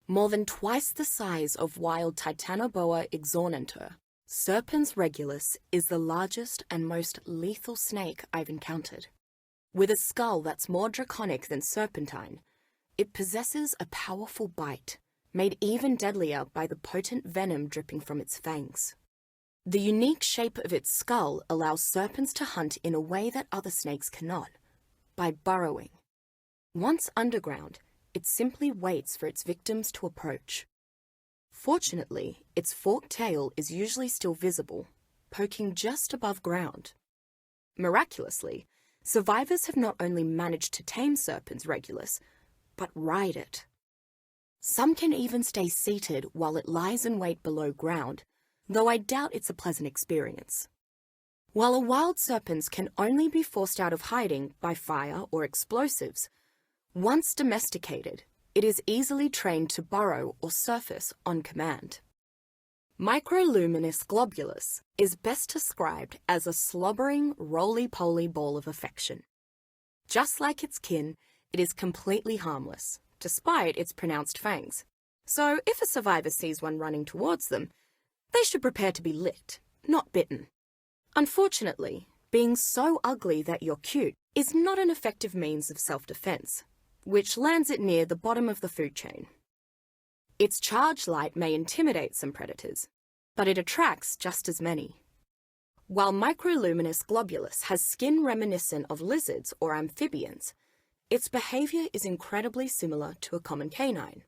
More than twice the size of wild Titanoboa exornantur, Serpent Regulus is the largest and most lethal snake I've encountered. With a skull that's more draconic than serpentine, it possesses a powerful bite, made even deadlier by the potent venom dripping from its fangs. The unique shape of its skull allows serpents to hunt in a way that other snakes cannot, by burrowing. Once underground, it simply waits for its victims to approach. Fortunately, its forked tail is usually still visible, poking just above ground. Miraculously, survivors have not only managed to tame Serpent Regulus, but ride it. Some can even stay seated while it lies in wait below ground, though I doubt it's a pleasant experience. While a wild serpent can only be forced out of hiding by fire or explosives, once domesticated, it is easily trained to burrow or surface on command. Microluminous Globulus is best described as a slobbering, roly-poly ball of affection. Just like its kin, it is completely harmless, despite its pronounced fangs. So if a survivor sees one running towards them, they should prepare to be licked, not bitten. Unfortunately, being so ugly that you're cute is not an effective means of self-defense, which lands it near the bottom of the food chain. Its charged light may intimidate some predators, but it attracts just as many. While Microluminous Globulus has skin reminiscent of lizards or amphibians, its behavior is incredibly similar to a common canine.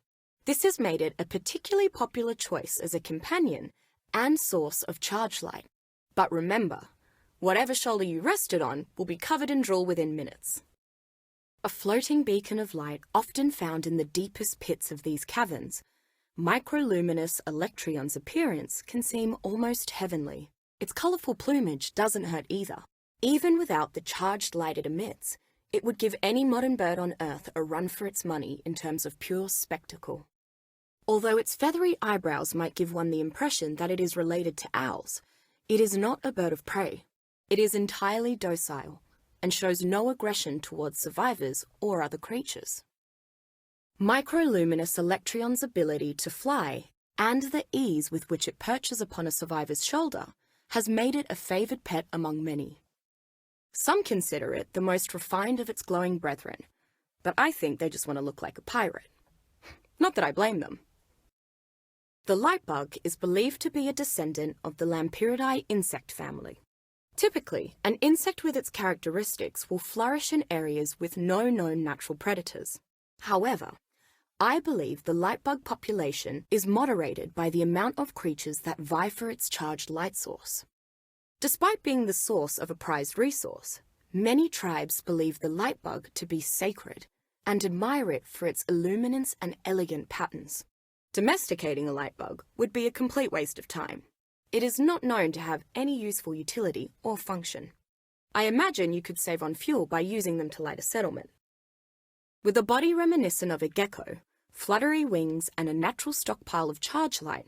This has made it a particularly popular choice as a companion and source of charge light. But remember, whatever shoulder you rest it on will be covered in drool within minutes. A floating beacon of light often found in the deepest pits of these caverns, Microluminous Electronus' appearance can seem almost heavenly. Its colourful plumage doesn't hurt either. Even without the charged light it emits, it would give any modern bird on Earth a run for its money in terms of pure spectacle. Although its feathery eyebrows might give one the impression that it is related to owls, it is not a bird of prey. It is entirely docile and shows no aggression towards survivors or other creatures. Microluminous Electronus' ability to fly and the ease with which it perches upon a survivor's shoulder has made it a favoured pet among many. Some consider it the most refined of its glowing brethren, but I think they just want to look like a pirate. Not that I blame them. The Lightbug is believed to be a descendant of the Lampyridae insect family. Typically, an insect with its characteristics will flourish in areas with no known natural predators. However, I believe the Lightbug population is moderated by the amount of creatures that vie for its charged light source. Despite being the source of a prized resource, many tribes believe the Lightbug to be sacred and admire it for its illuminance and elegant patterns. Domesticating a Lightbug would be a complete waste of time. It is not known to have any useful utility or function. I imagine you could save on fuel by using them to light a settlement. With a body reminiscent of a gecko, fluttery wings, and a natural stockpile of charge light,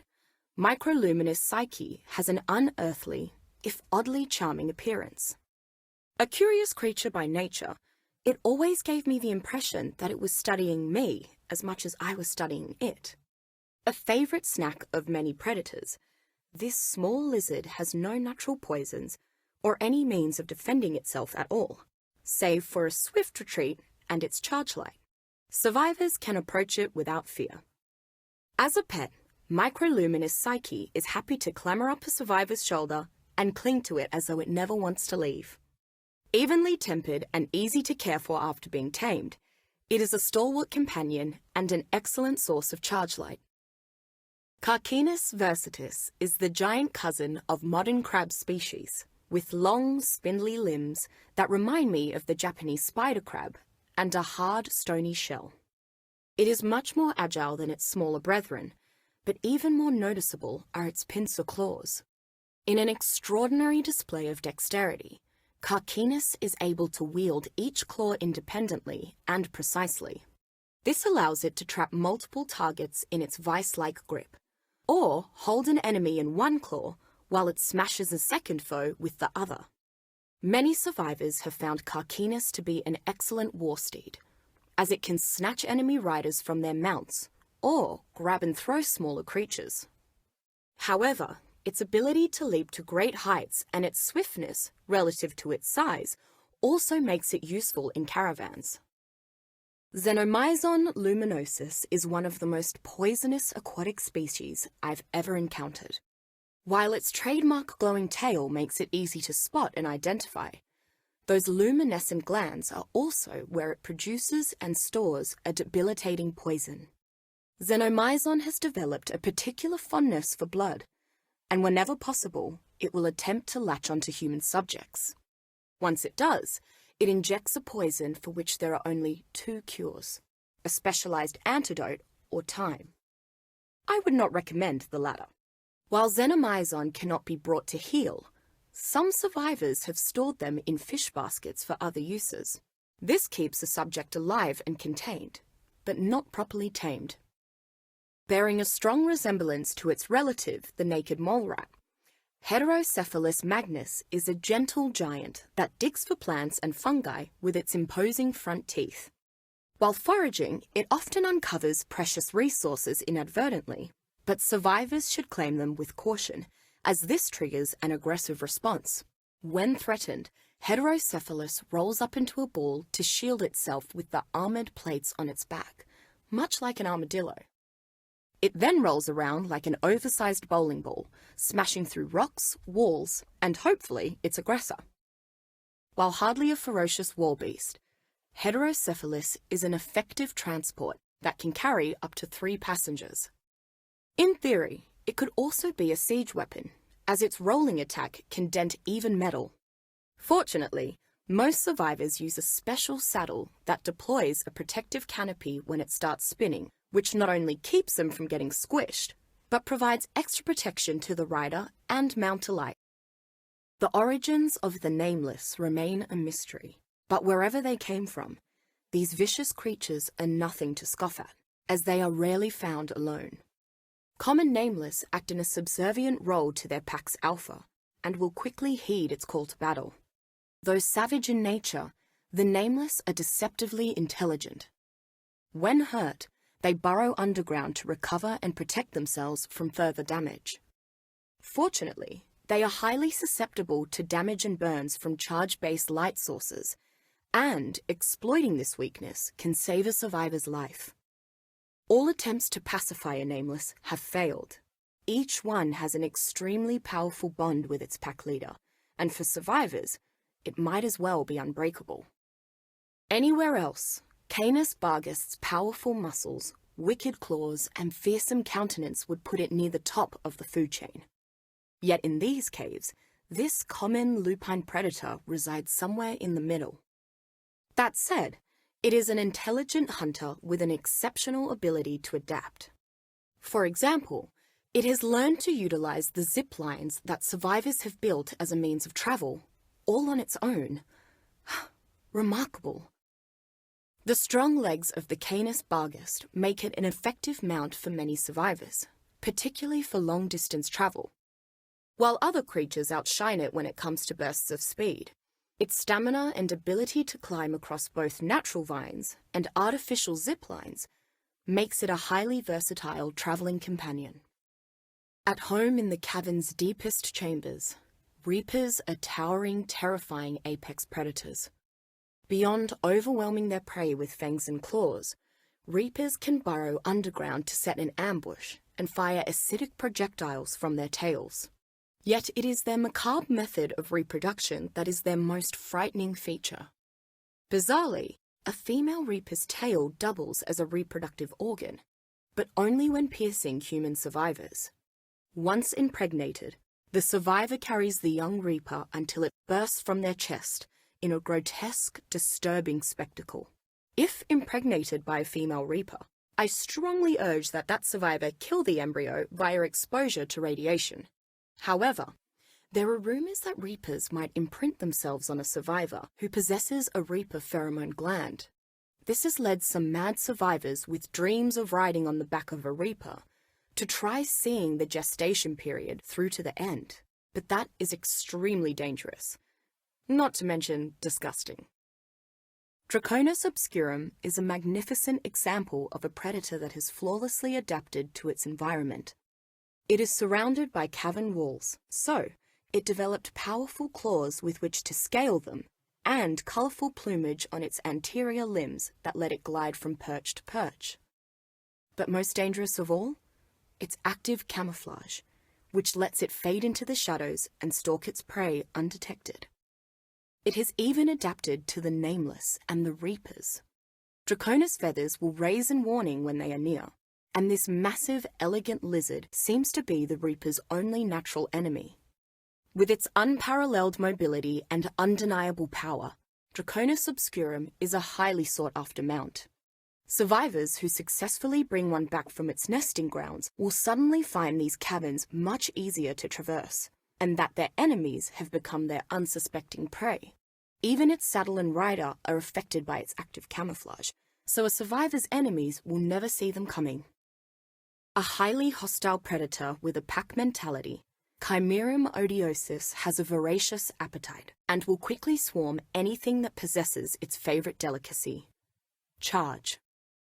Microluminous Psyche has an unearthly, if oddly charming appearance. A curious creature by nature, it always gave me the impression that it was studying me as much as I was studying it. A favourite snack of many predators, this small lizard has no natural poisons or any means of defending itself at all, save for a swift retreat and its charge light. Survivors can approach it without fear. As a pet, Microluminous Psyche is happy to clamber up a survivor's shoulder and cling to it as though it never wants to leave. Evenly tempered and easy to care for after being tamed, it is a stalwart companion and an excellent source of charge light. Carquinas versatis is the giant cousin of modern crab species, with long, spindly limbs that remind me of the Japanese spider crab and a hard, stony shell. It is much more agile than its smaller brethren, but even more noticeable are its pincer claws. In an extraordinary display of dexterity, Carquinas is able to wield each claw independently and precisely. This allows it to trap multiple targets in its vice-like grip, or hold an enemy in one claw while it smashes a second foe with the other. Many survivors have found Carquinas to be an excellent war steed, as it can snatch enemy riders from their mounts or grab and throw smaller creatures. However, its ability to leap to great heights and its swiftness, relative to its size, also makes it useful in caravans. Xenomison luminosus is one of the most poisonous aquatic species I've ever encountered. While its trademark glowing tail makes it easy to spot and identify, those luminescent glands are also where it produces and stores a debilitating poison. Xenomison has developed a particular fondness for blood, and whenever possible, it will attempt to latch onto human subjects. Once it does, it injects a poison for which there are only two cures, a specialized antidote or time. I would not recommend the latter. While Xenomison cannot be brought to heal, some survivors have stored them in fish baskets for other uses. This keeps the subject alive and contained, but not properly tamed. Bearing a strong resemblance to its relative, the naked mole rat, Heterocephalus magnus is a gentle giant that digs for plants and fungi with its imposing front teeth. While foraging, it often uncovers precious resources inadvertently, but survivors should claim them with caution, as this triggers an aggressive response. When threatened, Heterocephalus rolls up into a ball to shield itself with the armored plates on its back, much like an armadillo. It then rolls around like an oversized bowling ball, smashing through rocks, walls, and hopefully its aggressor. While hardly a ferocious war beast, Heterocephalus is an effective transport that can carry up to 3 passengers. In theory, it could also be a siege weapon, as its rolling attack can dent even metal. Fortunately, most survivors use a special saddle that deploys a protective canopy when it starts spinning, which not only keeps them from getting squished, but provides extra protection to the rider and mount alike. The origins of the nameless remain a mystery, but wherever they came from, these vicious creatures are nothing to scoff at, as they are rarely found alone. Common nameless act in a subservient role to their pack's alpha, and will quickly heed its call to battle. Though savage in nature, the nameless are deceptively intelligent. When hurt, they burrow underground to recover and protect themselves from further damage. Fortunately, they are highly susceptible to damage and burns from charge-based light sources, and exploiting this weakness can save a survivor's life. All attempts to pacify a nameless have failed. Each one has an extremely powerful bond with its pack leader, and for survivors, it might as well be unbreakable. Anywhere else, Canis bargas' powerful muscles, wicked claws, and fearsome countenance would put it near the top of the food chain. Yet in these caves, this common lupine predator resides somewhere in the middle. That said, it is an intelligent hunter with an exceptional ability to adapt. For example, it has learned to utilize the zip lines that survivors have built as a means of travel, all on its own. Remarkable. The strong legs of the Canis bargas make it an effective mount for many survivors, particularly for long-distance travel. While other creatures outshine it when it comes to bursts of speed, its stamina and ability to climb across both natural vines and artificial zip lines makes it a highly versatile traveling companion. At home in the cavern's deepest chambers, reapers are towering, terrifying apex predators. Beyond overwhelming their prey with fangs and claws, reapers can burrow underground to set an ambush and fire acidic projectiles from their tails. Yet it is their macabre method of reproduction that is their most frightening feature. Bizarrely, a female reaper's tail doubles as a reproductive organ, but only when piercing human survivors. Once impregnated, the survivor carries the young reaper until it bursts from their chest in a grotesque, disturbing spectacle. If impregnated by a female reaper, I strongly urge that survivor kill the embryo via exposure to radiation. However, there are rumors that reapers might imprint themselves on a survivor who possesses a reaper pheromone gland. This has led some mad survivors with dreams of riding on the back of a reaper to try seeing the gestation period through to the end, but that is extremely dangerous. Not to mention disgusting. Draconus obscurum is a magnificent example of a predator that has flawlessly adapted to its environment. It is surrounded by cavern walls, so it developed powerful claws with which to scale them, and colourful plumage on its anterior limbs that let it glide from perch to perch. But most dangerous of all, its active camouflage, which lets it fade into the shadows and stalk its prey undetected. It has even adapted to the nameless and the reapers. Draconus feathers will raise in warning when they are near, and this massive, elegant lizard seems to be the reaper's only natural enemy. With its unparalleled mobility and undeniable power, Draconus obscurum is a highly sought-after mount. Survivors who successfully bring one back from its nesting grounds will suddenly find these caverns much easier to traverse, and that their enemies have become their unsuspecting prey. Even its saddle and rider are affected by its active camouflage, so a survivor's enemies will never see them coming. A highly hostile predator with a pack mentality, Chimerum odiosus has a voracious appetite and will quickly swarm anything that possesses its favourite delicacy: charge.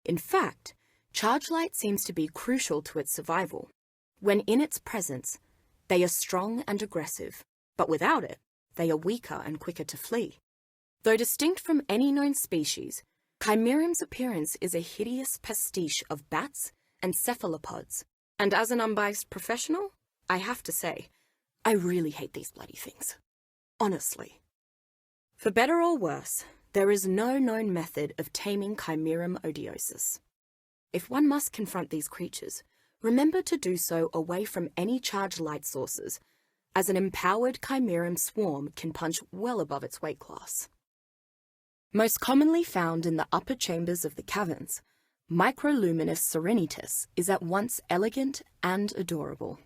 In fact, charge light seems to be crucial to its survival. When in its presence, they are strong and aggressive, but without it, they are weaker and quicker to flee. Though distinct from any known species, Chimerum's appearance is a hideous pastiche of bats and cephalopods, and as an unbiased professional, I have to say, I really hate these bloody things. Honestly. For better or worse, there is no known method of taming Chimerum odiosus. If one must confront these creatures, remember to do so away from any charged light sources, as an empowered Chimerum swarm can punch well above its weight class. Most commonly found in the upper chambers of the caverns, Microluminous serenitis is at once elegant and adorable.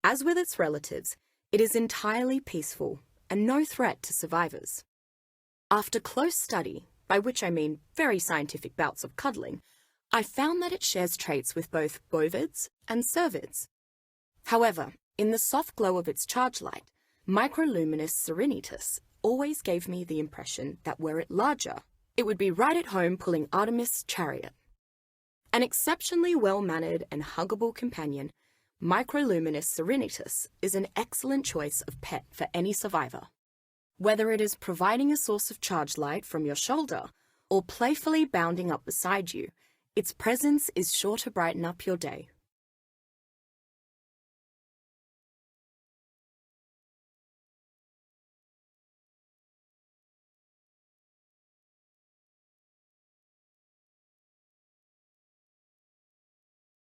As with its relatives, it is entirely peaceful and no threat to survivors. After close study, by which I mean very scientific bouts of cuddling, I found that it shares traits with both bovids and cervids. However, in the soft glow of its charge light, Microluminous serenitis always gave me the impression that were it larger, it would be right at home pulling Artemis' chariot. An exceptionally well-mannered and huggable companion, Microluminous serenitis is an excellent choice of pet for any survivor. Whether it is providing a source of charge light from your shoulder or playfully bounding up beside you, its presence is sure to brighten up your day.